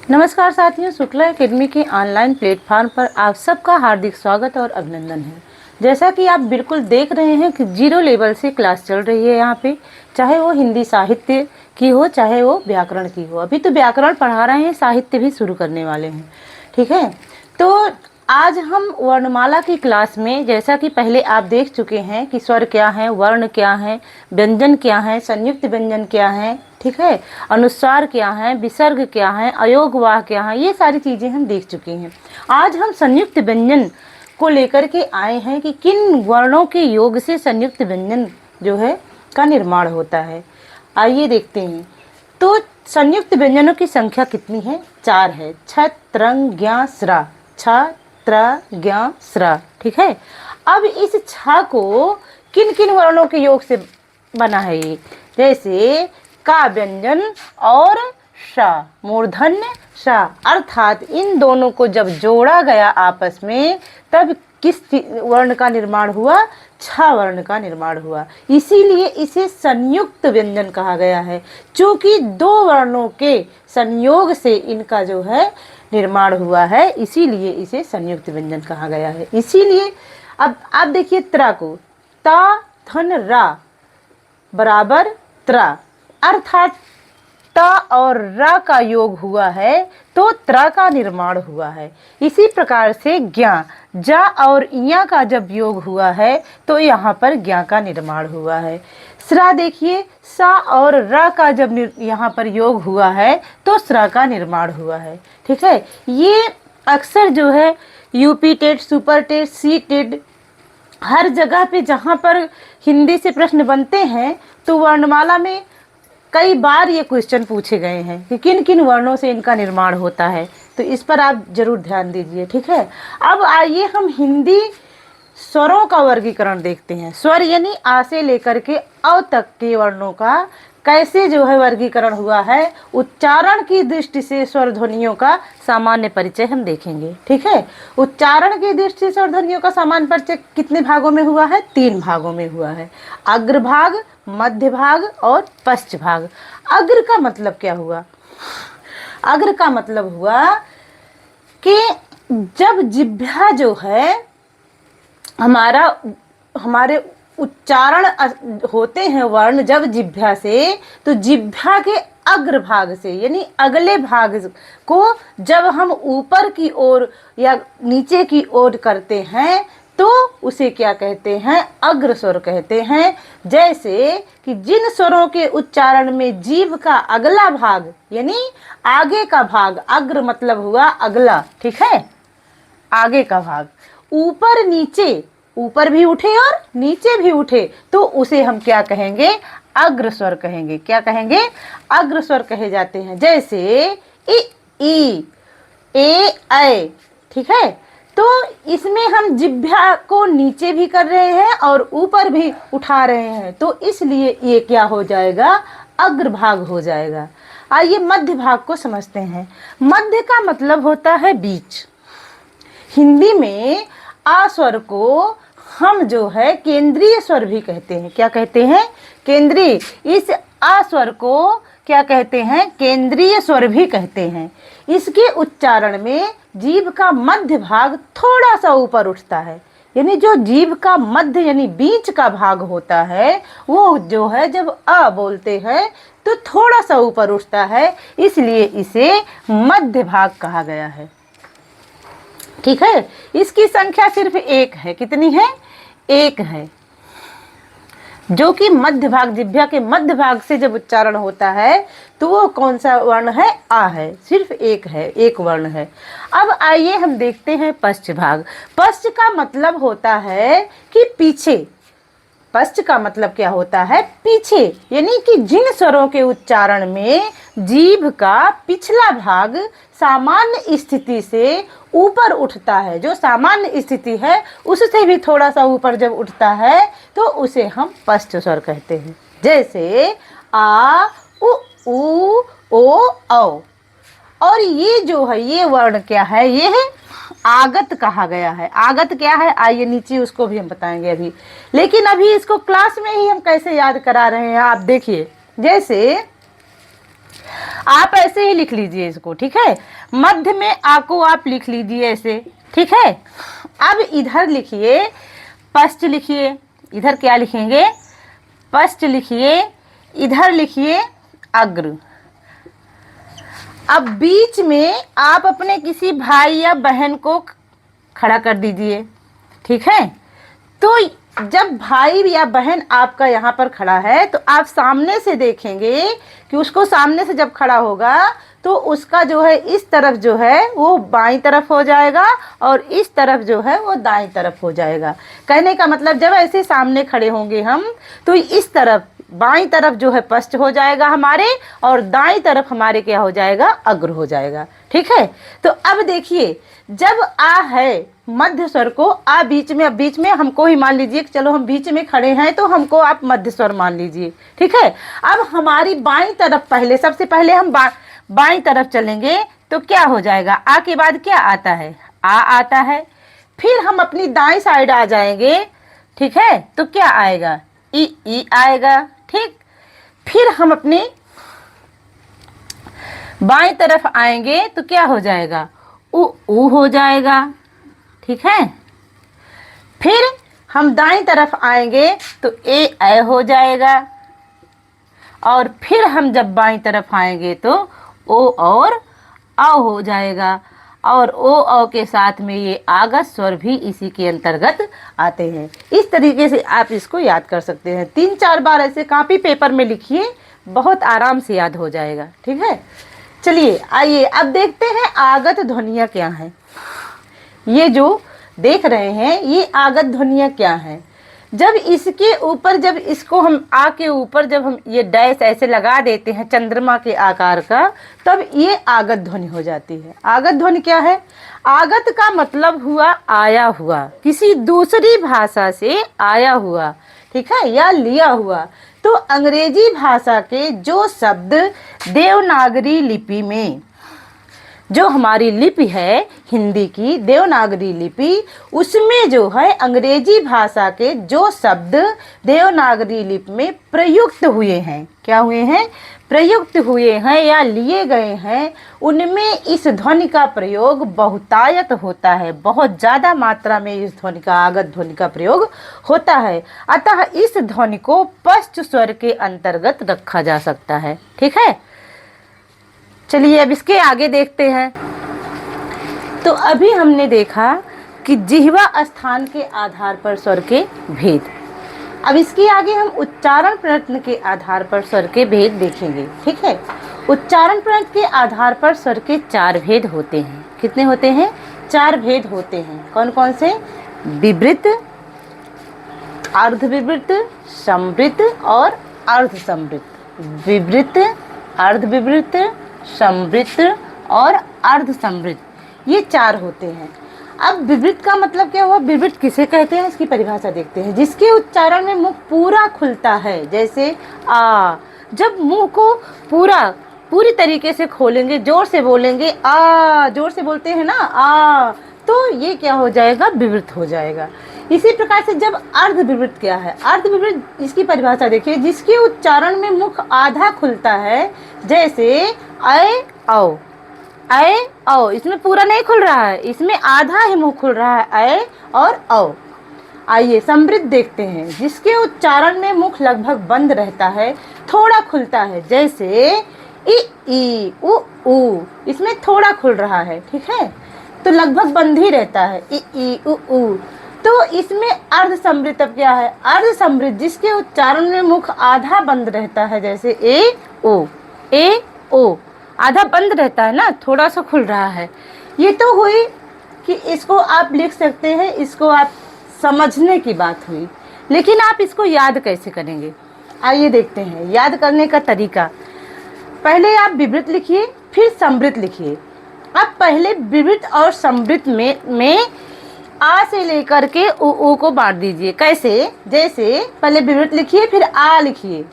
नमस्कार साथियों, शुक्ला एकेडमी के ऑनलाइन प्लेटफॉर्म पर आप सबका हार्दिक स्वागत और अभिनंदन है। जैसा कि आप बिल्कुल देख रहे हैं कि जीरो लेवल से क्लास चल रही है यहाँ पे, चाहे वो हिंदी साहित्य की हो चाहे वो व्याकरण की हो। अभी तो व्याकरण पढ़ा रहे हैं, साहित्य भी शुरू करने वाले हैं। ठीक है, तो आज हम वर्णमाला की क्लास में, जैसा कि पहले आप देख चुके हैं कि स्वर क्या है, वर्ण क्या है, व्यंजन क्या है, संयुक्त व्यंजन क्या है, ठीक है, अनुस्वार क्या है, विसर्ग क्या है, अयोगवाह क्या है, ये सारी चीज़ें हम देख चुके हैं। आज हम संयुक्त व्यंजन को लेकर के आए हैं कि किन वर्णों के योग से संयुक्त व्यंजन जो है का निर्माण होता है। आइए देखते हैं। तो संयुक्त व्यंजनों की संख्या कितनी है? 4 है। छ, त्रंग, ज्ञ, स्रा। छ, त्र, ज्ञ, स्रा। ठीक है। अब इस छ को किन किन वर्णों के योग से बना है ये? जैसे का व्यंजन और श, मूर्धन्य श, अर्थात इन दोनों को जब जोड़ा गया आपस में तब किस वर्ण का निर्माण हुआ? छ वर्ण का निर्माण हुआ। इसीलिए इसे संयुक्त व्यंजन कहा गया है, क्योंकि दो वर्णों के संयोग से इनका जो है निर्माण हुआ है, इसीलिए इसे संयुक्त व्यंजन कहा गया है। इसीलिए अब आप देखिए त्र को, ता थन रा बराबर त्र, अर्थात ता और रा का योग हुआ है तो त्र का निर्माण हुआ है। इसी प्रकार से ज्ञा, जा और इया का जब योग हुआ है तो यहाँ पर ज्ञा का निर्माण हुआ है। स्रा देखिए, सा और रा का जब यहाँ पर योग हुआ है तो स्रा का निर्माण हुआ है। ठीक है, ये अक्सर जो है UP TET, super TET, C TET, हर जगह पे जहाँ पर हिंदी से प्रश्न बनते हैं तो वर्णमाला में कई बार ये क्वेश्चन पूछे गए हैं कि किन किन वर्णों से इनका निर्माण होता है, तो इस पर आप जरूर ध्यान दीजिए। ठीक है, अब आइए हम हिंदी स्वरों का वर्गीकरण देखते हैं। स्वर यानी आ से लेकर के अ तक के वर्णों का कैसे जो है वर्गीकरण हुआ है, उच्चारण की दृष्टि से स्वर ध्वनियों का सामान्य परिचय हम देखेंगे। ठीक है, उच्चारण की दृष्टि से स्वर ध्वनियों का सामान्य परिचय कितने भागों में हुआ है? 3 भागों में हुआ है, अग्रभाग, मध्य भाग और पश्च भाग। अग्र का मतलब क्या हुआ? अग्र का मतलब हुआ कि जब जिह्वा जो है हमारे उच्चारण होते हैं वर्ण जब जिह्वा से, तो जिह्वा के अग्र भाग से यानी अगले भाग को जब हम ऊपर की ओर या नीचे की ओर करते हैं तो उसे क्या कहते हैं? अग्र स्वर कहते हैं। जैसे कि जिन स्वरों के उच्चारण में जीभ का अगला भाग यानी आगे का भाग, अग्र मतलब हुआ अगला, ठीक है, आगे का भाग ऊपर नीचे, ऊपर भी उठे और नीचे भी उठे तो उसे हम क्या कहेंगे? अग्र स्वर कहेंगे। क्या कहेंगे? अग्र स्वर कहे जाते हैं। जैसे इ, ई, ए, ऐ। ठीक है, तो इसमें हम जिह्वा को नीचे भी कर रहे हैं और ऊपर भी उठा रहे हैं, तो इसलिए ये क्या हो जाएगा? अग्रभाग हो जाएगा। आइए मध्य भाग को समझते हैं। मध्य का मतलब होता है बीच। हिंदी में आ स्वर को हम जो है केंद्रीय स्वर भी कहते हैं। क्या कहते हैं? केंद्रीय। इस आ स्वर को क्या कहते हैं? केंद्रीय स्वर भी कहते हैं। इसके उच्चारण में जीभ का मध्य भाग थोड़ा सा ऊपर उठता है, यानी जो जीभ का मध्य यानी बीच का भाग होता है वो जो है जब अ बोलते हैं तो थोड़ा सा ऊपर उठता है, इसलिए इसे मध्य भाग कहा गया है। ठीक है, इसकी संख्या सिर्फ 1 है। कितनी है? 1 है, जो कि मध्य भाग, जिह्वा के मध्य भाग से जब उच्चारण होता है तो वो कौन सा वर्ण है? आ है। सिर्फ 1 है, 1 वर्ण है। अब आइए हम देखते हैं पश्च भाग। पश्च का मतलब होता है कि पीछे। पश्च का मतलब क्या होता है? पीछे, यानी कि जिन स्वरों के उच्चारण में जीभ का पिछला भाग सामान्य स्थिति से ऊपर उठता है, जो सामान्य स्थिति है उससे भी थोड़ा सा ऊपर जब उठता है तो उसे हम पश्च स्वर कहते हैं। जैसे आ, उ, ओ, औ। और ये जो है ये वर्ण क्या है? ये है आगत कहा गया है। आगत क्या है? आइए नीचे उसको भी हम बताएंगे अभी, लेकिन अभी इसको क्लास में ही हम कैसे याद करा रहे हैं आप देखिए। जैसे आप ऐसे ही लिख लीजिए इसको, ठीक है। मध्य में आ को आप लिख लीजिए ऐसे, ठीक है। अब इधर लिखिए पश्च लिखिए, इधर क्या लिखेंगे, पश्च लिखिए, इधर लिखिए अग्र। अब बीच में आप अपने किसी भाई या बहन को खड़ा कर दीजिए, ठीक है। तो जब भाई या बहन आपका यहाँ पर खड़ा है तो आप सामने से देखेंगे कि उसको सामने से जब खड़ा होगा तो उसका जो है इस तरफ जो है वो बाईं तरफ हो जाएगा और इस तरफ जो है वो दाईं तरफ हो जाएगा। कहने का मतलब जब ऐसे सामने खड़े होंगे हम तो इस तरफ बाईं तरफ जो है पश्च हो जाएगा हमारे और दाईं तरफ हमारे क्या हो जाएगा, अग्र हो जाएगा, ठीक है। तो अब देखिए जब आ है मध्य स्वर को आ बीच में, अब बीच में हमको ही मान लीजिए कि चलो हम बीच में खड़े हैं तो हमको आप मध्य स्वर मान लीजिए, ठीक है। अब हमारी बाईं तरफ पहले, सबसे पहले हम बाईं तरफ चलेंगे तो क्या हो जाएगा, आ के बाद क्या आता है, आ आता है। फिर हम अपनी दाईं साइड आ जाएंगे, ठीक है, तो क्या आएगा, ई आएगा, ठीक। फिर हम अपनी बाईं तरफ आएंगे तो क्या हो जाएगा, ऊ हो जाएगा, ठीक है। फिर हम दाईं तरफ आएंगे तो ए हो जाएगा और फिर हम जब बाईं तरफ आएंगे तो ओ और आ हो जाएगा और ओ के साथ में ये आगत स्वर भी इसी के अंतर्गत आते हैं। इस तरीके से आप इसको याद कर सकते हैं। 3-4 बार ऐसे कॉपी पेपर में लिखिए, बहुत आराम से याद हो जाएगा, ठीक है। चलिए आइए अब देखते हैं आगत ध्वनियाँ क्या हैं। ये जो देख रहे हैं ये आगत ध्वनियाँ क्या हैं। जब इसके ऊपर, जब इसको हम आ के ऊपर जब हम ये डैश ऐसे लगा देते हैं चंद्रमा के आकार का, तब ये आगत ध्वनि हो जाती है। आगत ध्वनि क्या है, आगत का मतलब हुआ आया हुआ, किसी दूसरी भाषा से आया हुआ, ठीक है, या लिया हुआ। तो अंग्रेजी भाषा के जो शब्द देवनागरी लिपि में, जो हमारी लिपि है हिंदी की देवनागरी लिपि, उसमें जो है अंग्रेजी भाषा के जो शब्द देवनागरी लिपि में प्रयुक्त हुए हैं, क्या हुए हैं, प्रयुक्त हुए हैं या लिए गए हैं, उनमें इस ध्वनि का प्रयोग बहुतायत होता है। बहुत ज़्यादा मात्रा में इस ध्वनि का, आगत ध्वनि का प्रयोग होता है। अतः इस ध्वनि को पश्च स्वर के अंतर्गत रखा जा सकता है, ठीक है। चलिए अब इसके आगे देखते हैं। तो अभी हमने देखा कि जिह्वा स्थान के आधार पर स्वर के भेद। अब इसके आगे हम उच्चारण प्रयत्न के आधार पर स्वर के भेद देखेंगे, ठीक है। उच्चारण प्रयत्न के आधार पर स्वर के 4 भेद होते हैं। कितने होते हैं, 4 भेद होते हैं। कौन कौन से, विवृत, अर्धविवृत, समवृत और अर्धसमवृत। विवृत, अर्धविवृत, समवृत और अर्धसमवृत, ये 4 होते हैं। अब विवृत का मतलब क्या हुआ, विवृत किसे कहते हैं, इसकी परिभाषा देखते हैं। जिसके उच्चारण में मुख पूरा खुलता है, जैसे आ, जब मुंह को पूरी तरीके से खोलेंगे, जोर से बोलेंगे, आ, जोर से बोलते हैं ना आ, तो ये क्या हो जाएगा, विवृत हो जाएगा। इसी प्रकार से जब अर्धविवृत क्या है, अर्धविवृत इसकी परिभाषा देखिए, जिसके उच्चारण में मुख आधा खुलता है, जैसे ऐ औ, ऐ औ, इसमें पूरा नहीं खुल रहा है, इसमें आधा ही मुंह खुल रहा है, ऐ और औ। आइए समवृत देखते हैं, जिसके उच्चारण में मुख लगभग बंद रहता है, थोड़ा खुलता है, जैसे ई उ, इसमें थोड़ा खुल रहा है, ठीक है, तो लगभग बंद ही रहता है, ई उ। तो इसमें अर्धसमवृत अब क्या है, अर्धसमवृत जिसके उच्चारण में मुख आधा बंद रहता है, जैसे ए ओ, आधा बंद रहता है ना, थोड़ा सा खुल रहा है। ये तो हुई कि इसको आप लिख सकते हैं, इसको आप समझने की बात हुई, लेकिन आप इसको याद कैसे करेंगे, आइए देखते हैं याद करने का तरीका। पहले आप विवृत लिखिए, फिर समवृत लिखिए। अब पहले विवृत और समवृत में आ से लेकर के उ को बांट दीजिए। कैसे, जैसे पहले विवृत लिखिए, फिर आ लिखिए,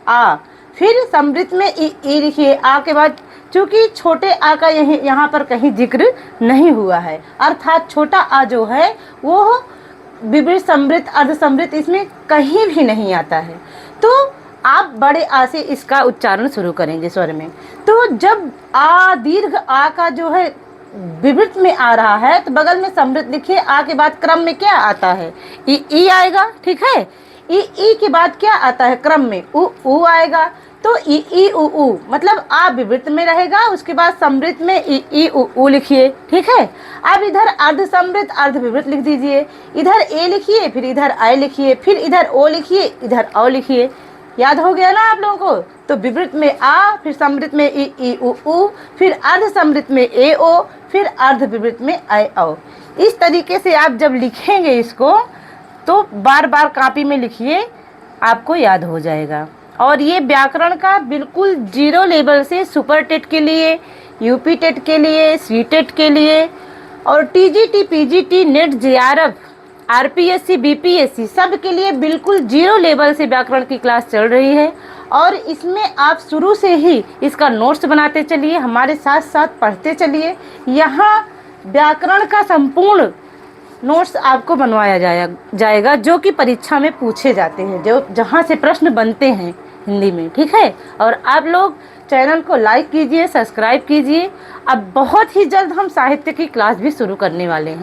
आ, फिर समवृत में ई लिखिए, आ के बाद चूंकि छोटे आ का यहाँ पर कहीं जिक्र नहीं हुआ है, अर्थात छोटा आ जो है वो विवृत, समवृत, अर्धसमवृत इसमें कहीं भी नहीं आता है। तो आप बड़े आ से इसका उच्चारण शुरू करेंगे स्वर में। तो जब आ दीर्घ आ का जो है विवृत में आ रहा है तो बगल में समृद्ध लिखिए। आ के बाद क्रम में क्या आता है, ई आएगा, ठीक है। ई के बाद क्या आता है क्रम में, उ आएगा। तो ई उ मतलब आ विवृत में रहेगा, उसके बाद समृद्ध में ई उ लिखिए, ठीक है। अब इधर अर्ध समृद्ध अर्ध विवृत लिख दीजिए। इधर ए लिखिए, फिर इधर आई लिखिए, फिर इधर ओ लिखिए, इधर औ लिखिए। याद हो गया ना आप लोगों को। तो विवृत में आ, फिर समृद्ध में ई उ, फिर अर्ध समृद्ध में ए ओ, फिर अर्ध विवृत में ऐ औ। इस तरीके से आप जब लिखेंगे इसको तो बार बार कॉपी में लिखिए, आपको याद हो जाएगा। और ये व्याकरण का बिल्कुल 0 लेवल से सुपर टेट के लिए, यूपी टेट के लिए, सी टेट के लिए और TGT, PGT, net, JRF, RPSC, BPSC सब के लिए बिल्कुल 0 लेवल से व्याकरण की क्लास चल रही है। और इसमें आप शुरू से ही इसका नोट्स बनाते चलिए, हमारे साथ साथ पढ़ते चलिए। यहाँ व्याकरण का संपूर्ण नोट्स आपको बनवाया जाएगा जो कि परीक्षा में पूछे जाते हैं, जो जहाँ से प्रश्न बनते हैं हिंदी में, ठीक है। और आप लोग चैनल को लाइक कीजिए, सब्सक्राइब कीजिए। अब बहुत ही जल्द हम साहित्य की क्लास भी शुरू करने वाले हैं।